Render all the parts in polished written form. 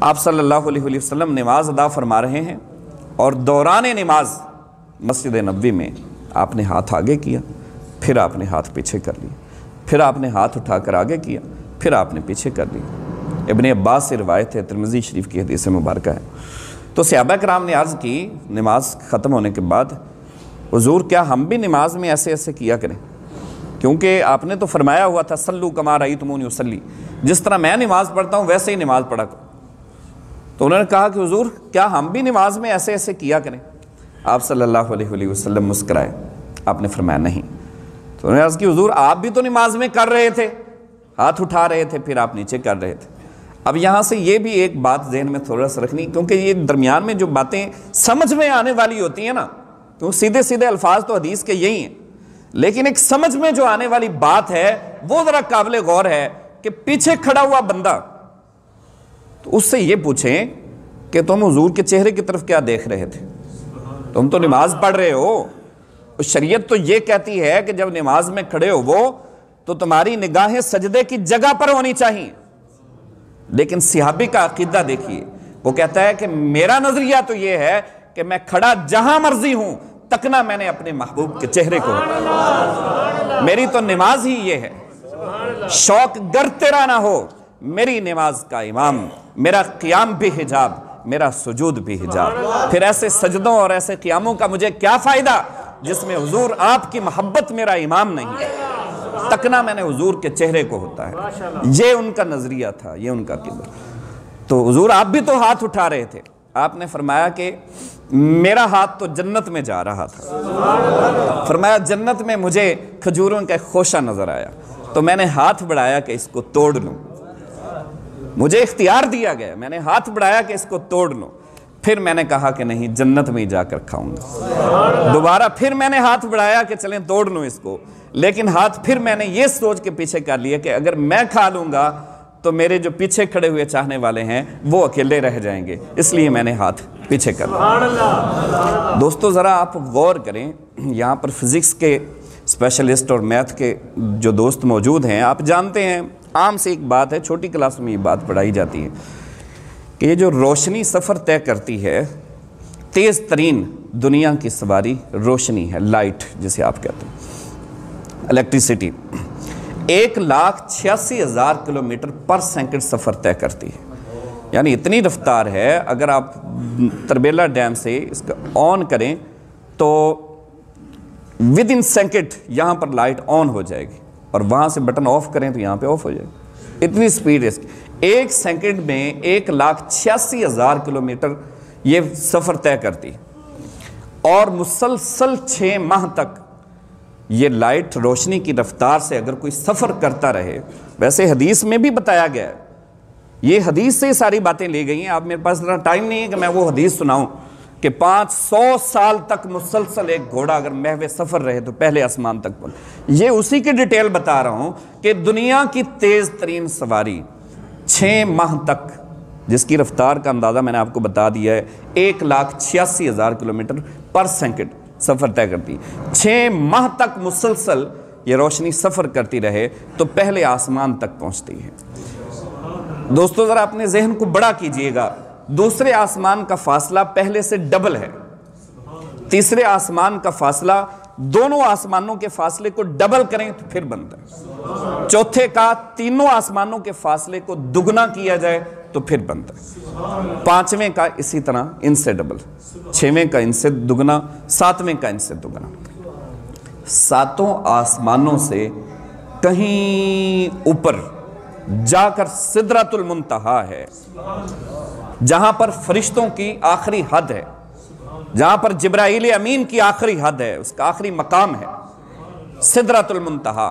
آپ صلی اللہ علیہ وسلم نماز ادا فرما رہے ہیں اور دوران نماز مسجد نبوی میں آپ نے ہاتھ آگے کیا، پھر آپ نے ہاتھ پیچھے کر لیا، پھر آپ نے ہاتھ اٹھا کر آگے کیا، پھر آپ نے پیچھے کر لیا۔ ابن عباس سے روایت ہے، ترمذی شریف کی حدیث مبارکہ ہے۔ تو صحابہ کرام نے عرض کی نماز ختم ہونے کے بعد، حضور کیا ہم بھی نماز میں ایسے ایسے کیا کریں؟ کیونکہ آپ نے تو فرمایا ہوا تھا صلو کما رأیتمونی اصلی، جس طرح میں نماز پڑھتا ہوں ویسے ہی نماز پڑھا کرو۔ تو انہوں نے کہا کہ حضور کیا ہم بھی نماز میں ایسے ایسے کیا کریں؟ آپ صلی اللہ علیہ وسلم مسکرائے، آپ نے فرمایا نہیں۔ تو انہوں نے عرض کی حضور آپ بھی تو نماز میں کر رہے تھے، ہاتھ اٹھا رہے تھے، پھر آپ نیچے کر رہے تھے۔ اب یہاں سے یہ بھی ایک بات ذہن میں تھوڑا سا رکھنی، کیونکہ یہ درمیان میں جو باتیں سمجھ میں آنے والی ہوتی ہیں نا، تو سیدھے سیدھے الفاظ تو حدیث کے یہی ہیں، لیکن ایک سمجھ میں جو آنے والی بات ہے وہ ذرا قابل غور ہے کہ پیچھے کھڑا ہوا بندہ، تو اس سے یہ پوچھیں کہ تم حضور کے چہرے کی طرف کیا دیکھ رہے تھے؟ تم تو نماز پڑھ رہے ہو، شریعت تو یہ کہتی ہے کہ جب نماز میں کھڑے ہو وہ تو تمہاری نگاہیں سجدے کی جگہ پر ہونی چاہیے۔ لیکن صحابی کا عقیدہ دیکھیے، وہ کہتا ہے کہ میرا نظریہ تو یہ ہے کہ میں کھڑا جہاں مرضی ہوں، تکنا میں نے اپنے محبوب کے چہرے کو، میری تو نماز ہی یہ ہے۔ شوق گر تیرا نہ ہو، میری نماز کا امام، میرا قیام بھی حجاب، میرا سجود بھی حجاب۔ پھر ایسے سجدوں اور ایسے قیاموں کا مجھے کیا فائدہ جس میں حضور آپ کی محبت میرا امام نہیں ہے، تکنا میں نے حضور کے چہرے کو ہوتا ہے۔ یہ ان کا نظریہ تھا، یہ ان کا عقیدہ۔ تو حضور آپ بھی تو ہاتھ اٹھا رہے تھے، آپ نے فرمایا کہ میرا ہاتھ تو جنت میں جا رہا تھا، فرمایا جنت میں مجھے کھجوروں کا خوشہ نظر آیا تو میں نے ہاتھ بڑھایا کہ اس کو توڑ لوں، مجھے اختیار دیا گیا، میں نے ہاتھ بڑھایا کہ اس کو توڑ لوں، پھر میں نے کہا کہ نہیں جنت میں ہی جا کر کھاؤں گا۔ دوبارہ پھر میں نے ہاتھ بڑھایا کہ چلیں توڑ لوں اس کو، لیکن ہاتھ پھر میں نے یہ سوچ کے پیچھے کر لیا کہ اگر میں کھا لوں گا تو میرے جو پیچھے کھڑے ہوئے چاہنے والے ہیں وہ اکیلے رہ جائیں گے، اس لیے میں نے ہاتھ پیچھے کر لیا۔ دوستو ذرا آپ غور کریں، یہاں پر فزکس کے اسپیشلسٹ اور میتھ کے جو دوست موجود ہیں، آپ جانتے ہیں عام سے ایک بات ہے، چھوٹی کلاس میں یہ بات پڑھائی جاتی ہے کہ یہ جو روشنی سفر طے کرتی ہے، تیز ترین دنیا کی سواری روشنی ہے، لائٹ جسے آپ کہتے ہیں، الیکٹریسٹی 1,86,000 کلومیٹر پر سیکنڈ سفر طے کرتی ہے، یعنی اتنی رفتار ہے۔ اگر آپ تربیلا ڈیم سے اس کا آن کریں تو ود ان سیکنڈ یہاں پر لائٹ آن ہو جائے گی، اور وہاں سے بٹن آف کریں تو یہاں پہ آف ہو جائے گی، اتنی سپیڈ ہے اس کی۔ 1 سیکنڈ میں 1,86,000 کلومیٹر یہ سفر طے کرتی ہے، اور مسلسل 6 ماہ تک یہ لائٹ روشنی کی رفتار سے اگر کوئی سفر کرتا رہے، ویسے حدیث میں بھی بتایا گیا ہے، یہ حدیث سے ساری باتیں لی گئی ہیں، آپ میرے پاس اتنا ٹائم نہیں ہے کہ میں وہ حدیث سناؤں کہ 500 سال تک مسلسل ایک گھوڑا اگر محو سفر رہے تو پہلے آسمان تک پہنچے۔ یہ اسی کی ڈیٹیل بتا رہا ہوں کہ دنیا کی تیز ترین سواری 6 ماہ تک، جس کی رفتار کا اندازہ میں نے آپ کو بتا دیا ہے، 1,86,000 کلومیٹر پر سیکنڈ سفر طے کرتی، 6 ماہ تک مسلسل یہ روشنی سفر کرتی رہے تو پہلے آسمان تک پہنچتی ہے۔ دوستو ذرا اپنے ذہن کو بڑا کیجئے گا، دوسرے آسمان کا فاصلہ پہلے سے ڈبل ہے، تیسرے آسمان کا فاصلہ، دونوں آسمانوں کے فاصلے کو ڈبل کریں تو پھر بنتا ہے، چوتھے کا تینوں آسمانوں کے فاصلے کو دگنا کیا جائے تو پھر بنتا ہے، 5ویں کا اسی طرح ان سے ڈبل، 6ویں کا ان سے دگنا، 7ویں کا ان سے دگنا۔ 7 آسمانوں سے کہیں اوپر جا کر سدرۃ المنتہا ہے، جہاں پر فرشتوں کی آخری حد ہے، جہاں پر جبرائیل امین کی آخری حد ہے، اس کا آخری مقام ہے سدرۃ المنتہا،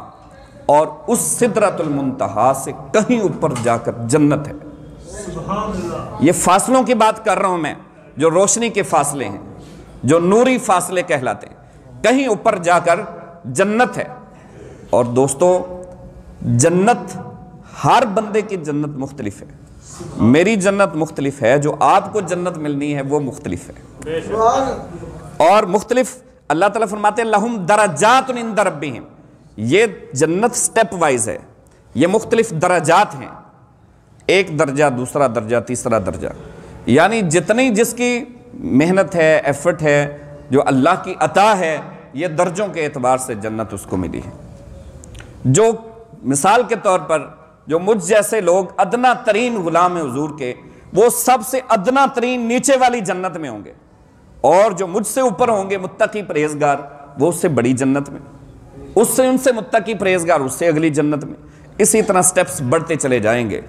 اور اس سدرۃ المنتہا سے کہیں اوپر جا کر جنت ہے۔ یہ فاصلوں کی بات کر رہا ہوں میں، جو روشنی کے فاصلے ہیں، جو نوری فاصلے کہلاتے ہیں، کہیں اوپر جا کر جنت ہے۔ اور دوستو جنت، ہر بندے کی جنت مختلف ہے، میری جنت مختلف ہے، جو آپ کو جنت ملنی ہے وہ مختلف ہے، اور مختلف اللہ تعالیٰ فرماتے ہیں لہم درجات عند ربہم، یہ جنت سٹیپ وائز ہے، یہ مختلف درجات ہیں۔ ایک درجہ، دوسرا درجہ، تیسرا درجہ، یعنی جتنی جس کی محنت ہے، ایفرٹ ہے، جو اللہ کی عطا ہے، یہ درجوں کے اعتبار سے جنت اس کو ملی ہے۔ جو مثال کے طور پر جو مجھ جیسے لوگ ادنا ترین غلام حضور کے، وہ سب سے ادنا ترین نیچے والی جنت میں ہوں گے، اور جو مجھ سے اوپر ہوں گے متقی پرہیزگار، وہ اس سے بڑی جنت میں، ان سے متقی پرہیزگار اس سے اگلی جنت میں۔ اسی طرح سٹیپس بڑھتے چلے جائیں گے،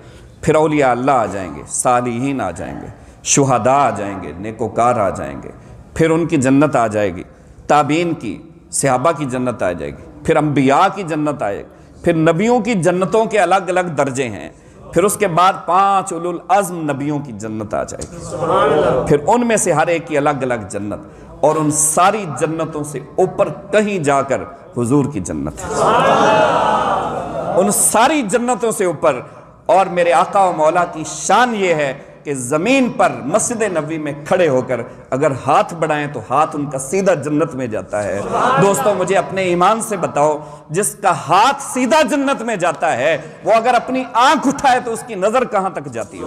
پھر اولیاء اللہ آ جائیں گے، صالحین آ جائیں گے، شہداء آ جائیں گے، نیکوکار آ جائیں گے، پھر ان کی جنت آ جائے گی، تابعین کی، صحابہ کی جنت آ جائے گی، پھر انبیاء کی جنت آئے گی، پھر نبیوں کی جنتوں کے الگ الگ درجے ہیں، پھر اس کے بعد 5 اولو العزم نبیوں کی جنت آ جائے گی، پھر ان میں سے ہر ایک کی الگ الگ جنت، اور ان ساری جنتوں سے اوپر کہیں جا کر حضور کی جنت ہے، ان ساری جنتوں سے اوپر۔ اور میرے آقا و مولا کی شان یہ ہے کہ زمین پر مسجد نبوی میں کھڑے ہو کر اگر ہاتھ بڑھائیں تو ہاتھ ان کا سیدھا جنت میں جاتا ہے۔ دوستوں مجھے اپنے ایمان سے بتاؤ، جس کا ہاتھ سیدھا جنت میں جاتا ہے، وہ اگر اپنی آنکھ اٹھائے تو اس کی نظر کہاں تک جاتی ہو؟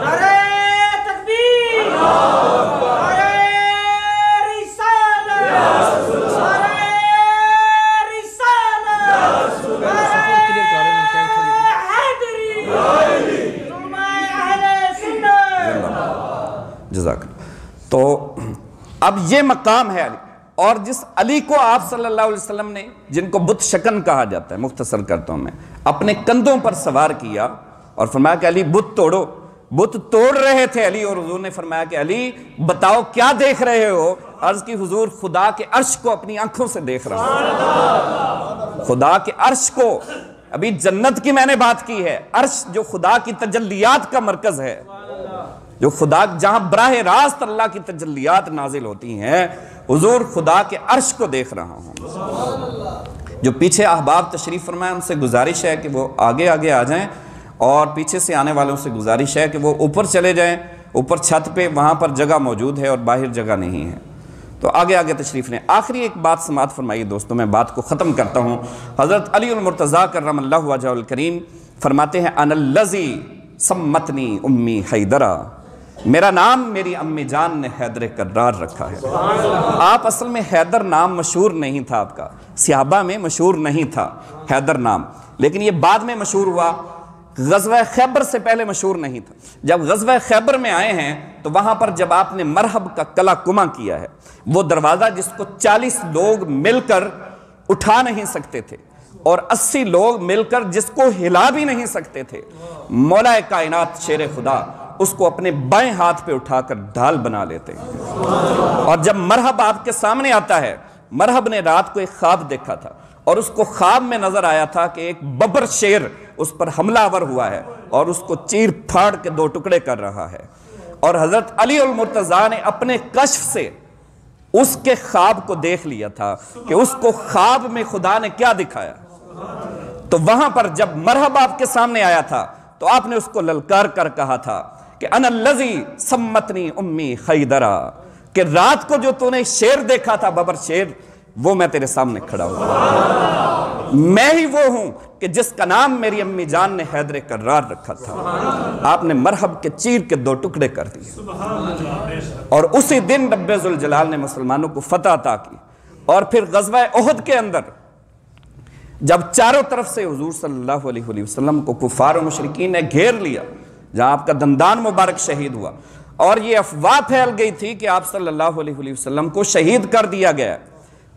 نعرہ تکبیر، نعرہ رسالت، نعرہ رسالت، نعرہ حیدری، نعرہ اہل سنت۔ جزاک اللہ۔ تو اب یہ مقام ہے علی، اور جس علی کو آپ صلی اللہ علیہ وسلم نے، جن کو بت شکن کہا جاتا ہے، مختصر کرتا ہوں میں، اپنے کندھوں پر سوار کیا اور فرمایا کہ علی بت توڑو، بت توڑ رہے تھے علی، اور حضور نے فرمایا کہ علی بتاؤ کیا دیکھ رہے ہو؟ عرض کی حضور خدا کے عرش کو اپنی آنکھوں سے دیکھ رہا ہوں، خدا کے عرش کو۔ ابھی جنت کی میں نے بات کی ہے، عرش جو خدا کی تجلیات کا مرکز ہے، جو خدا جہاں براہ راست اللہ کی تجلیات نازل ہوتی ہیں، حضور خدا کے عرش کو دیکھ رہا ہوں۔ جو پیچھے احباب تشریف فرمائے ان سے گزارش ہے کہ وہ آگے آگے آ جائیں، اور پیچھے سے آنے والوں سے گزارش ہے کہ وہ اوپر چلے جائیں، اوپر چھت پہ، وہاں پر جگہ موجود ہے اور باہر جگہ نہیں ہے، تو آگے آگے تشریف لیں۔ آخری ایک بات سماعت فرمائیے دوستوں، میں بات کو ختم کرتا ہوں۔ حضرت علی المرتضیٰ کرم اللہ وجہہ الکریم فرماتے ہیں انا الذی سمتنی امی حیدرہ، میرا نام میری امی جان نے حیدر کرار رکھا ہے۔ آپ اصل میں حیدر نام مشہور نہیں تھا آپ کا، صحابہ میں مشہور نہیں تھا حیدر نام، لیکن یہ بعد میں مشہور ہوا، غزوہ خیبر سے پہلے مشہور نہیں تھا۔ جب غزوہ خیبر میں آئے ہیں تو وہاں پر جب آپ نے مرحب کا کلا کما کیا ہے، وہ دروازہ جس کو 40 لوگ مل کر اٹھا نہیں سکتے تھے اور 80 لوگ مل کر جس کو ہلا بھی نہیں سکتے تھے، مولا کائنات شیر خدا اس کو اپنے بائیں ہاتھ پہ اٹھا کر ڈھال بنا لیتے ہیں۔ اور جب مرحب آپ کے سامنے آتا ہے، مرحب نے رات کو ایک خواب دیکھا تھا، اور اس کو خواب میں نظر آیا تھا کہ ایک ببر شیر اس پر حملہ آور ہوا ہے اور اس کو چیر پھاڑ کے 2 ٹکڑے کر رہا ہے، اور حضرت علی المرتضیٰ نے اپنے کشف سے اس کے خواب کو دیکھ لیا تھا کہ اس کو خواب میں خدا نے کیا دکھایا۔ تو وہاں پر جب مرحب آپ کے سامنے آیا تھا تو آپ نے اس کو للکار کر کہا تھا کہ انا الذی سمتنی امی حیدرہ، کہ رات کو جو تو نے شیر دیکھا تھا، ببر شیر، وہ میں تیرے سامنے کھڑا ہوں، میں ہی وہ ہوں کہ جس کا نام میری امی جان نے حیدر کرار رکھا تھا۔ آپ نے مرحب کے چیر کے 2 ٹکڑے کر دیے، اور اسی دن رب ذوالجلال نے مسلمانوں کو فتح عطا کی۔ اور پھر غزوہ احد کے اندر جب چاروں طرف سے حضور صلی اللہ علیہ وسلم کو کفار و مشرکین نے گھیر لیا، جہاں آپ کا دندان مبارک شہید ہوا، اور یہ افواہ پھیل گئی تھی کہ آپ صلی اللہ علیہ وسلم کو شہید کر دیا گیا،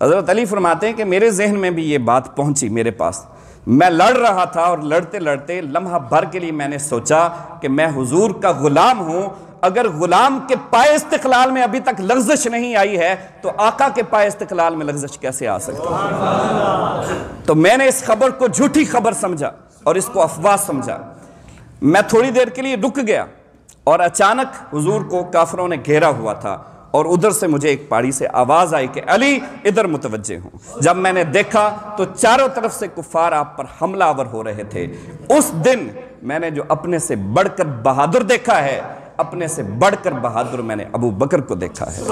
حضرت علی فرماتے ہیں کہ میرے ذہن میں بھی یہ بات پہنچی میرے پاس، میں لڑ رہا تھا، اور لڑتے لڑتے لمحہ بھر کے لیے میں نے سوچا کہ میں حضور کا غلام ہوں، اگر غلام کے پائے استقلال میں ابھی تک لغزش نہیں آئی ہے تو آقا کے پائے استقلال میں لغزش کیسے آ سکتی ہے؟ تو میں نے اس خبر کو جھوٹی خبر سمجھا اور اس کو افواہ سمجھا۔ میں تھوڑی دیر کے لیے رک گیا، اور اچانک حضور کو کافروں نے گھیرا ہوا تھا، اور ادھر سے مجھے ایک پہاڑی سے آواز آئی کہ علی ادھر متوجہ ہوں۔ جب میں نے دیکھا تو چاروں طرف سے کفار آپ پر حملہ آور ہو رہے تھے۔ اس دن میں نے جو اپنے سے بڑھ کر بہادر دیکھا ہے، اپنے سے بڑھ کر بہادر میں نے ابو بکر کو دیکھا ہے۔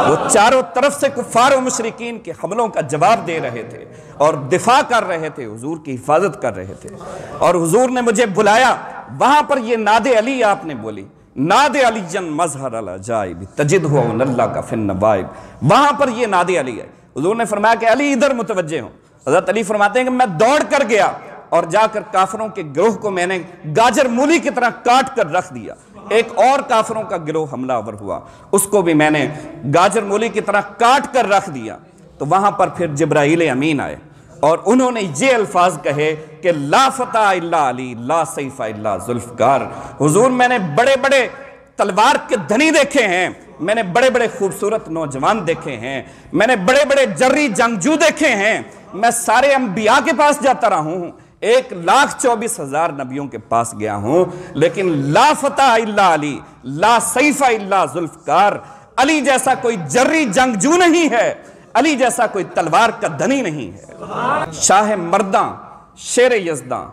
وہ چاروں طرف سے کفار و مشرکین کے حملوں کا جواب دے رہے تھے اور دفاع کر رہے تھے، حضور کی حفاظت کر رہے تھے، اور حضور نے مجھے بلایا، وہاں پر یہ ناد علی آپ نے بولی، ناد علی جن مظہر العجائب تجد ہوا اللہ کا فن نوائب، وہاں پر یہ ناد علی ہے۔ حضور نے فرمایا کہ علی ادھر متوجہ ہوں۔ حضرت علی فرماتے ہیں کہ میں دوڑ کر گیا اور جا کر کافروں کے گروہ کو میں نے گاجر مولی کی طرح کاٹ کر رکھ دیا۔ ایک اور کافروں کا گروہ حملہ آور ہوا، اس کو بھی میں نے گاجر مولی کی طرح کاٹ کر رکھ دیا۔ تو وہاں پر پھر جبرائیل امین آئے اور انہوں نے یہ الفاظ کہے کہ لا فتح الا علی لا سیف الا ذوالفقار۔ حضور میں نے بڑے بڑے تلوار کے دھنی دیکھے ہیں، میں نے بڑے بڑے خوبصورت نوجوان دیکھے ہیں، میں نے بڑے بڑے جری جنگجو دیکھے ہیں، میں سارے انبیاء کے پاس جاتا رہا ہوں، 1,24,000 نبیوں کے پاس گیا ہوں، لیکن لا فتح الا علی لا سیف الا ذوالفقار، علی جیسا کوئی جری جنگجو نہیں ہے، علی جیسا کوئی تلوار کا دھنی نہیں ہے۔ شاہ مرداں، شیر یزداں،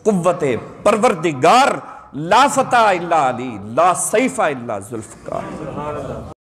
قوت پروردگار، لا فتح الا علی لا سیف الا ذوالفقار۔